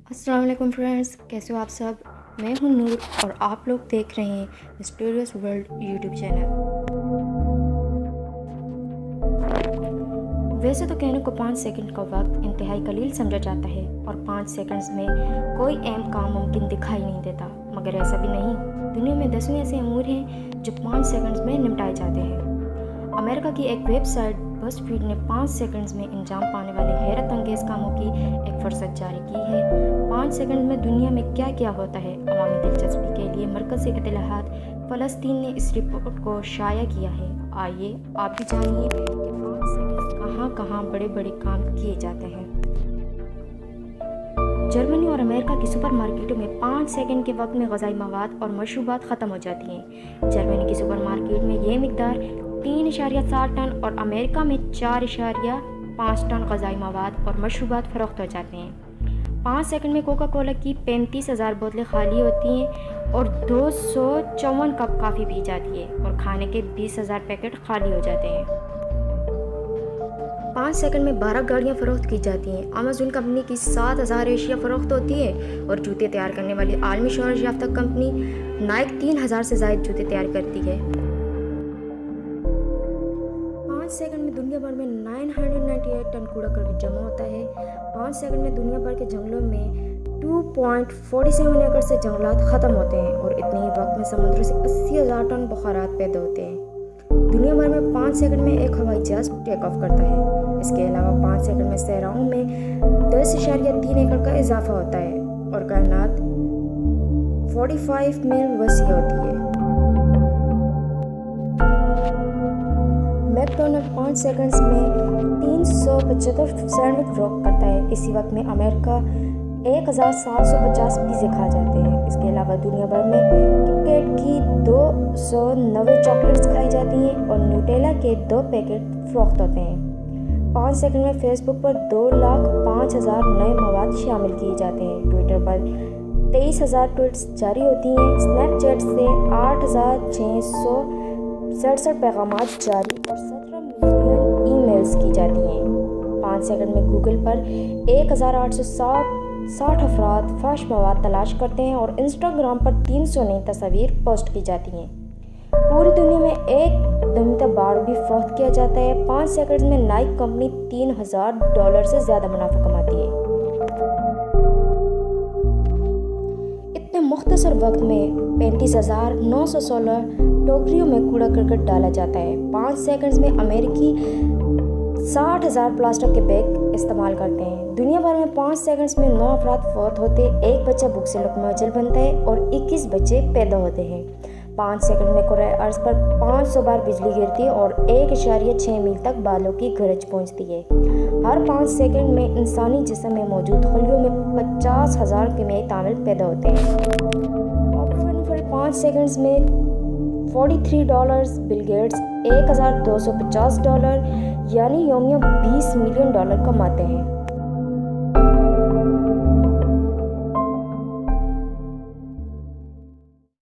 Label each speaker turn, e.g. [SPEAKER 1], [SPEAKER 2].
[SPEAKER 1] अस्सलाम वालेकुम फ्रेंड्स, कैसे हो आप सब। मैं हूं नूर और आप लोग देख रहे हैं मिस्टीरियस वर्ल्ड यूट्यूब चैनल। वैसे तो कहने को 5 सेकंड का वक्त इंतहाई कलील समझा जाता है और 5 सेकंड्स में कोई अहम काम मुमकिन दिखाई नहीं देता, मगर ऐसा भी नहीं। दुनिया में दसवें ऐसे अमूर हैं जो 5 सेकंड्स में निपटाए जाते हैं। अमेरिका की एक वेबसाइट बज़फीड ने 5 सेकंड्स में अंजाम पाने वाले हैरत अंगेज़ कामों की एक फुर्सत जारी की है। 5 सेकंड में दुनिया में क्या क्या होता है, अवामी दिलचस्पी के लिए मरकज़ इत्तलाहात फ़लस्तीन ने इस रिपोर्ट को शाया किया है। आइए आप भी जानिए कि 5 सेकंड कहाँ कहाँ बड़े बड़े काम किए जाते हैं। जर्मनी और अमेरिका की सुपरमार्केटों में 5 सेकंड के वक्त में ग़िज़ाई मवाद और मशरूबात ख़त्म हो जाती हैं। जर्मनी की सुपरमार्केट में ये मिकदार 3.7 टन और अमेरिका में 4.5 टन ग़िज़ाई मवाद और मशरूबात फ़रोख्त हो जाते हैं। 5 सेकंड में कोका कोला की 35,000 बोतलें खाली होती हैं और 254 कप काफ़ी पी जाती है और खाने के 20,000 पैकेट खाली हो जाते हैं। 5 सेकंड में 12 गाड़ियाँ फ़रोख्त की जाती हैं। अमेज़न कंपनी की 7,000 एशिया फ़रोख्त होती है और जूते तैयार करने वाली आलमी शोहरत याफ्ता कंपनी नाइक 3,000 से ज़ायद जूते तैयार करती है। 5 सेकंड में दुनिया भर में 998 टन कूड़ा करकट जमा होता है। 5 सेकंड में दुनिया भर के जंगलों में 2.47 एकड़ से जंगलात ख़त्म होते हैं और इतने ही वक्त में समुद्र से 80,000 टन बुखारात पैदा होते हैं। दुनिया भर में 5 सेकंड में एक हवाई जहाज टेक ऑफ करता है। इसके अलावा 5 सेकंड में सहराओं में 10.3 एकड़ का इजाफा होता है और कायनात 45 मील वसी होती है। मैकडोनल्ड 5 सेकंड्स में 375 सैंडविच फ़रोख्त करता है। इसी वक्त में अमेरिका 1,750 पिज़्ज़े खा जाते हैं। इसके अलावा दुनिया भर में किटकैट की 290 चॉकलेट्स खाई जाती हैं और न्यूटेला के 2 पैकेट फ़रोख्त होते हैं। 5 सेकंड में फेसबुक पर 2,05,000 नए मवाद शामिल किए जाते हैं। ट्विटर पर 23,000 ट्वीट्स जारी होती हैं। स्नैपचैट से 8,667 पैगामात जारी और 17 मिलियन ईमेल्स की जाती हैं। 5 सेकंड में गूगल पर 1,860 अफराद फहश मवाद तलाश करते हैं और इंस्टाग्राम पर 300 नई तस्वीर पोस्ट की जाती हैं। पूरी दुनिया में एक दमता बार भी फ़रोख्त किया जाता है। 5 सेकंड में नाइक कंपनी $3,000 से ज़्यादा मुनाफा कमाती है। इतने मुख्तसर वक्त में 35,916 टोकरियों में कूड़ा करकट डाला जाता है। 5 सेकंड्स में अमेरिकी 60,000 प्लास्टिक के बैग इस्तेमाल करते हैं। दुनिया भर में 5 सेकंड्स में 9 अफराद फौत होते, एक बच्चा भूख से लकमजल बनता है और 21 बच्चे पैदा होते हैं। 5 सेकंड में कुराए अर्ज़ पर 500 बार बिजली गिरती है और 1.6 मील तक बालों की गरज पहुंचती है। हर 5 सेकंड में इंसानी जिस्म में मौजूद खलियों में 50,000 कीमियाई तामिल पैदा होते हैं। ऑपरेशन 5 सेकंड्स में $43, बिल गेट्स $1,250 यानी यौमिया $20 मिलियन कमाते हैं।